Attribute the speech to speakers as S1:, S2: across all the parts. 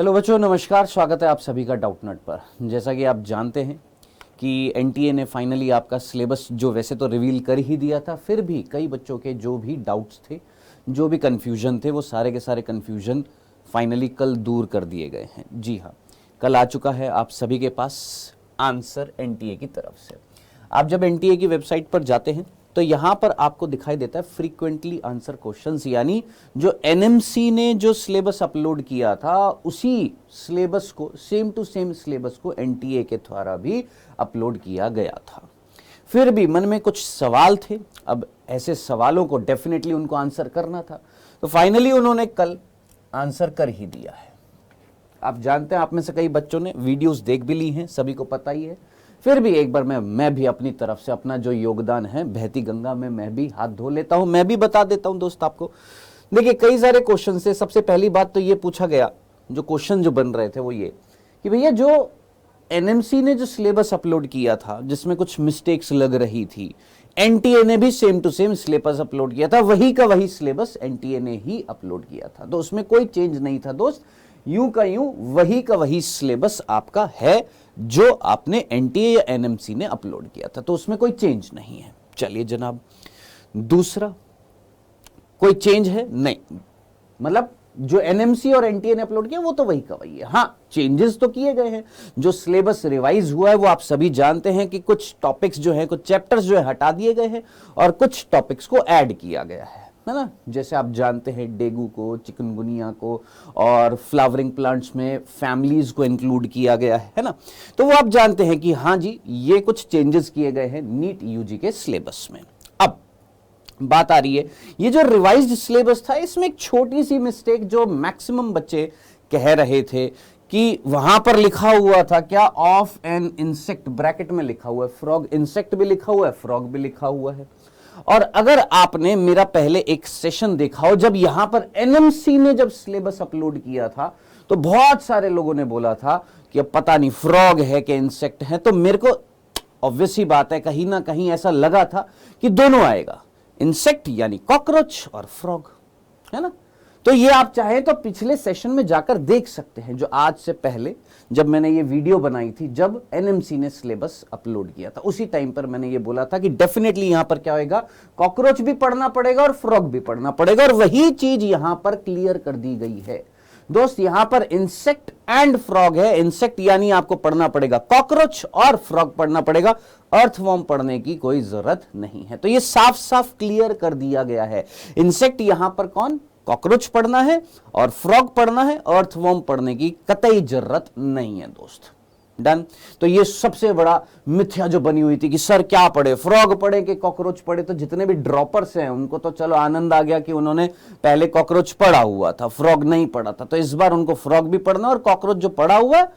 S1: Hello बच्चों, नमस्कार। स्वागत है आप सभी का डाउटनट पर। जैसा कि आप जानते हैं कि एनटीए ने फाइनली आपका सिलेबस जो वैसे तो रिवील कर ही दिया था, फिर भी कई बच्चों के जो भी डाउट्स थे, जो भी कन्फ्यूजन थे, वो सारे के सारे कन्फ्यूजन फाइनली कल दूर कर दिए गए हैं। जी हाँ, कल आ चुका है आप सभी के पास आंसर एनटीए की तरफ से। आप जब एनटीए की वेबसाइट पर जाते हैं तो यहां पर आपको दिखाई देता है फ्रीक्वेंटली आंसर क्वेश्चंस, यानी जो एनएमसी ने जो सिलेबस अपलोड किया था उसी सिलेबस को, सेम टू सेम सिलेबस को एनटीए के द्वारा भी अपलोड किया गया था। फिर भी मन में कुछ सवाल थे, अब ऐसे सवालों को डेफिनेटली उनको आंसर करना था, तो फाइनली उन्होंने कल आंसर कर ही दिया है। आप जानते हैं, आप में से कई बच्चों ने वीडियोस देख भी ली हैं, सभी को पता ही है। फिर भी एक बार मैं भी अपनी तरफ से अपना जो योगदान है बहती गंगा में मैं भी हाथ धो लेता हूं, मैं भी बता देता हूं दोस्त आपको। देखिए, कई सारे क्वेश्चन से सबसे पहली बात तो ये पूछा गया, जो क्वेश्चन जो बन रहे थे वो ये कि भैया जो एनएमसी ने जो सिलेबस अपलोड किया था जिसमें कुछ मिस्टेक्स लग रही थी, एनटीए ने भी same to same syllabus upload किया था, वही का वही सिलेबस एनटीए ने ही अपलोड किया था, तो उसमें कोई चेंज नहीं था दोस्त। यूं का यूं वही का वही सिलेबस आपका है जो आपने एनटीए या एनएमसी ने अपलोड किया था, तो उसमें कोई चेंज नहीं है। चलिए जनाब, दूसरा, कोई चेंज है नहीं, मतलब जो एनएमसी और एनटीए ने अपलोड किया वो तो वही का वही है। हाँ, चेंजेस तो किए गए हैं, जो सिलेबस रिवाइज हुआ है वो आप सभी जानते हैं कि कुछ टॉपिक्स जो है, कुछ चैप्टर्स जो है हटा दिए गए हैं और कुछ टॉपिक्स को ऐड किया गया है ना। जैसे आप जानते हैं डेंगू को, चिकनगुनिया को और फ्लावरिंग प्लांट्स में फैमिलीज को इंक्लूड किया गया है ना, तो वो आप जानते हैं कि हाँ जी, ये कुछ चेंजेस किए गए हैं नीट यूजी के सिलेबस में। अब बात आ रही है, ये जो रिवाइज्ड सिलेबस था इसमें एक छोटी सी मिस्टेक जो मैक्सिमम बच्चे कह रहे थे कि वहां पर लिखा हुआ था क्या, ऑफ एन इंसेक्ट, ब्रैकेट में लिखा हुआ है फ्रॉग, इंसेक्ट भी लिखा हुआ है, फ्रॉग भी लिखा हुआ है। और अगर आपने मेरा पहले एक सेशन देखा हो, जब यहां पर एनएमसी ने जब सिलेबस अपलोड किया था तो बहुत सारे लोगों ने बोला था कि अब पता नहीं फ्रॉग है कि इंसेक्ट है, तो मेरे को ऑब्वियस ही बात है, कहीं ना कहीं ऐसा लगा था कि दोनों आएगा, इंसेक्ट यानी कॉकरोच और फ्रॉग, है ना। तो ये आप चाहें तो पिछले सेशन में जाकर देख सकते हैं, जो आज से पहले जब मैंने ये वीडियो बनाई थी, जब एनएमसी ने सिलेबस अपलोड किया था, उसी टाइम पर मैंने ये बोला था कि डेफिनेटली यहां पर क्या होगा, कॉकरोच भी पढ़ना पड़ेगा और फ्रॉग भी पढ़ना पड़ेगा, और वही चीज यहां पर क्लियर कर दी गई है दोस्त। यहां पर इंसेक्ट एंड फ्रॉग है, इंसेक्ट यानी आपको पढ़ना पड़ेगा कॉकरोच और फ्रॉग पढ़ना पड़ेगा, अर्थवॉर्म पढ़ने की कोई जरूरत नहीं है। तो ये साफ साफ क्लियर कर दिया गया है, इंसेक्ट यहां पर कौन, कॉकरोच पढ़ना है और फ्रॉग पढ़ना है, अर्थवॉर्म पढ़ने की कतई जरूरत नहीं है दोस्त। डन। तो ये सबसे बड़ा मिथ्या जो बनी हुई थी कि सर क्या पढ़े, फ्रॉग पढ़े कि कॉकरोच पढ़े, तो जितने भी ड्रॉपर्स हैं उनको तो चलो आनंद आ गया कि उन्होंने पहले कॉकरोच पढ़ा हुआ था, फ्रॉग नहीं पढ़ा था, तो इस बार उनको फ्रॉग भी पढ़ना और कॉकरोच जो पढ़ा हुआ है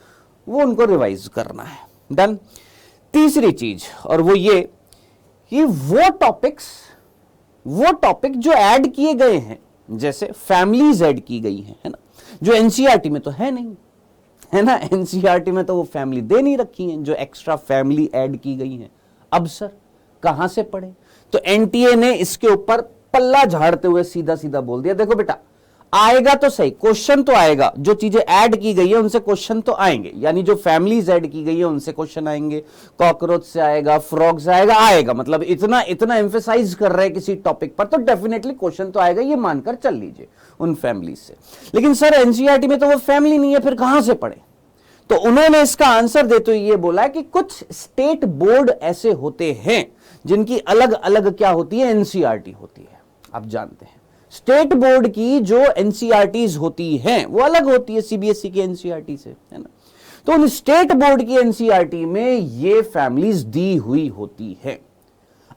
S1: वो उनको रिवाइज करना है। डन। तीसरी चीज, और वो ये कि वो टॉपिक जो ऐड किए गए हैं, जैसे फैमिलीज ऐड की गई है ना, जो एनसीईआरटी में तो है नहीं, है ना, एनसीईआरटी में तो वो फैमिली दे नहीं रखी है, जो एक्स्ट्रा फैमिली ऐड की गई है। अब सर कहां से पढ़े, तो एनटीए ने इसके ऊपर पल्ला झाड़ते हुए सीधा सीधा बोल दिया, देखो बेटा आएगा तो सही, क्वेश्चन तो आएगा, जो चीजें ऐड की गई है उनसे क्वेश्चन तो आएंगे, यानी जो फैमिलीज ऐड की गई है उनसे क्वेश्चन आएंगे, कॉकरोच से आएगा, फ्रॉग से आएगा, मतलब इतना एम्फेसाइज कर रहे हैं किसी टॉपिक पर, तो डेफिनेटली क्वेश्चन तो आएगा, ये मानकर चल लीजिए उन फैमिलीज से। लेकिन सर एनसीईआरटी में तो वो फैमिली नहीं है, फिर कहां से पढ़े, तो उन्होंने इसका आंसर देते हुए ये बोला कि कुछ स्टेट बोर्ड ऐसे होते हैं जिनकी अलग अलग क्या होती है, एनसीईआरटी होती है। आप जानते हैं स्टेट बोर्ड की जो एनसीईआरटीज होती हैं वो अलग होती है सीबीएसई की एनसीईआरटी से, है ना। तो उन स्टेट बोर्ड की एनसीईआरटी में ये फैमिलीज दी हुई होती है।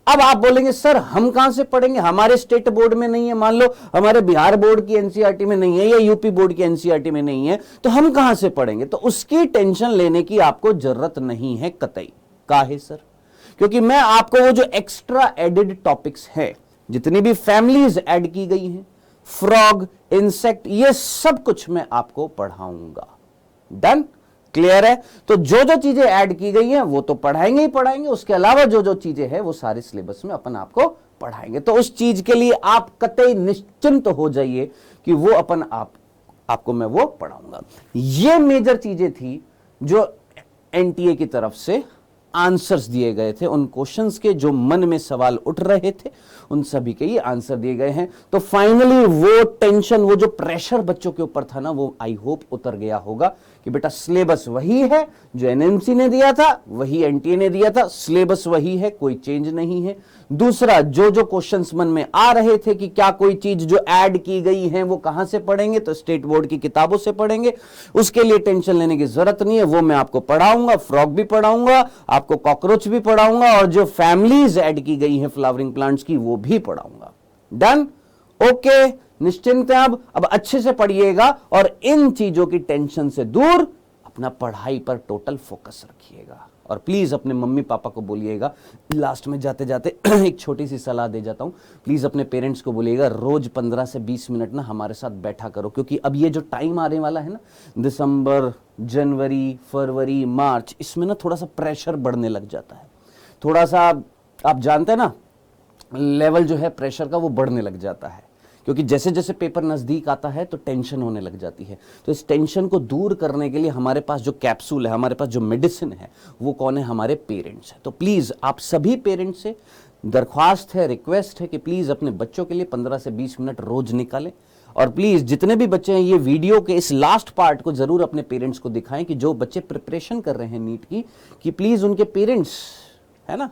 S1: अब आप बोलेंगे सर हम कहां से पढ़ेंगे, हमारे स्टेट बोर्ड में नहीं है, मान लो हमारे बिहार बोर्ड की एनसीईआरटी में नहीं है या यूपी बोर्ड की एनसीईआरटी में नहीं है, तो हम कहां से पढ़ेंगे, तो उसकी टेंशन लेने की आपको जरूरत नहीं है कतई। काहे सर, क्योंकि मैं आपको वो जो एक्स्ट्रा एडेड टॉपिक्स हैं, जितनी भी फैमिलीज ऐड की गई हैं, फ्रॉग, इंसेक्ट, ये सब कुछ मैं आपको पढ़ाऊंगा। डन, क्लियर है। तो जो जो चीजें ऐड की गई हैं वो तो पढ़ाएंगे ही पढ़ाएंगे, उसके अलावा जो जो चीजें हैं वो सारे सिलेबस में अपन आपको पढ़ाएंगे। तो उस चीज के लिए आप कतई निश्चिंत हो जाइए कि वो अपन आप आपको मैं वो पढ़ाऊंगा। ये मेजर चीजें थी जो एनटीए की तरफ से आंसर्स दिए गए थे, उन क्वेश्चंस के जो मन में सवाल उठ रहे थे उन सभी के ये आंसर दिए गए हैं। तो फाइनली वो टेंशन, वो जो प्रेशर बच्चों के ऊपर था ना, वो आई होप उतर गया होगा कि बेटा सिलेबस वही है जो एनएमसी ने दिया था, वही एनटीए ने दिया था, सिलेबस वही है, कोई चेंज नहीं है। दूसरा, जो जो क्वेश्चंस मन में आ रहे थे कि क्या कोई चीज जो ऐड की गई है वो कहां से पढ़ेंगे, तो स्टेट बोर्ड की किताबों से पढ़ेंगे, उसके लिए टेंशन लेने की जरूरत नहीं है, वो मैं आपको पढ़ाऊंगा। फ्रॉग भी पढ़ाऊंगा, आपको कॉकरोच भी पढ़ाऊंगा, और जो फैमिलीज ऐड की गई हैं फ्लावरिंग प्लांट्स की वो भी पढ़ाऊंगा। डन? ओके, निश्चिंत है। अब अच्छे से पढ़िएगा और इन चीजों की टेंशन से दूर अपना पढ़ाई पर टोटल फोकस रखिएगा। और प्लीज अपने मम्मी पापा को बोलिएगा, लास्ट में जाते जाते एक छोटी सी सलाह दे जाता हूं, प्लीज अपने पेरेंट्स को बोलिएगा रोज 15 से 20 मिनट ना हमारे साथ बैठा करो, क्योंकि अब ये जो टाइम आने वाला है ना, दिसंबर, जनवरी, फरवरी, मार्च, इसमें ना थोड़ा सा प्रेशर बढ़ने लग जाता है। थोड़ा सा आप जानते हैं ना, लेवल जो है प्रेशर का वो बढ़ने लग जाता है, क्योंकि जैसे जैसे पेपर नजदीक आता है तो टेंशन होने लग जाती है। तो इस टेंशन को दूर करने के लिए हमारे पास जो कैप्सूल है, हमारे पास जो मेडिसिन है, वो कौन है? हमारे पेरेंट्स है। तो प्लीज आप सभी पेरेंट्स से दरख्वास्त है, रिक्वेस्ट है कि प्लीज अपने बच्चों के लिए 15 से 20 मिनट रोज निकालें। और प्लीज जितने भी बच्चे हैं, ये वीडियो के इस लास्ट पार्ट को जरूर अपने पेरेंट्स को दिखाएं कि जो बच्चे प्रिपरेशन कर रहे हैं नीट की, कि प्लीज उनके पेरेंट्स, है ना,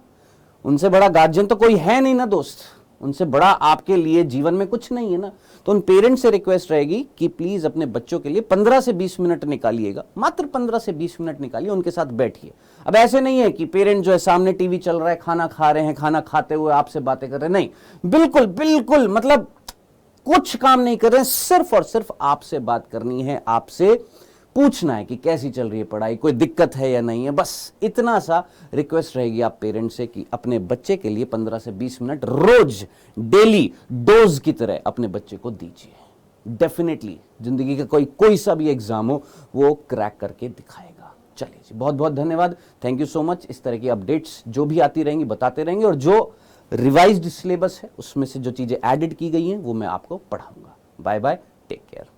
S1: उनसे बड़ा गार्जियन तो कोई है नहीं ना दोस्त, उनसे बड़ा आपके लिए जीवन में कुछ नहीं है ना। तो उन पेरेंट्स से रिक्वेस्ट रहेगी कि प्लीज अपने बच्चों के लिए 15 से 20 मिनट निकालिएगा, मात्र 15 से 20 मिनट निकालिए, उनके साथ बैठिए। अब ऐसे नहीं है कि पेरेंट जो है सामने टीवी चल रहा है, खाना खा रहे हैं, खाना खाते हुए आपसे बातें कर रहे हैं, नहीं, बिल्कुल बिल्कुल, मतलब कुछ काम नहीं कर रहे हैं, सिर्फ और सिर्फ आपसे बात करनी है, आपसे पूछना है कि कैसी चल रही है पढ़ाई, कोई दिक्कत है या नहीं है, बस इतना सा रिक्वेस्ट रहेगी आप पेरेंट्स से कि अपने बच्चे के लिए 15 से 20 मिनट रोज डेली डोज की तरह अपने बच्चे को दीजिए। डेफिनेटली जिंदगी का कोई सा भी एग्जाम हो वो क्रैक करके दिखाएगा। चलिए जी, बहुत बहुत धन्यवाद, थैंक यू सो मच। इस तरह की अपडेट्स जो भी आती रहेंगी बताते रहेंगे, और जो रिवाइज्ड सिलेबस है उसमें से जो चीजें एडेड की गई हैं वो मैं आपको पढ़ाऊंगा। Bye bye, take care.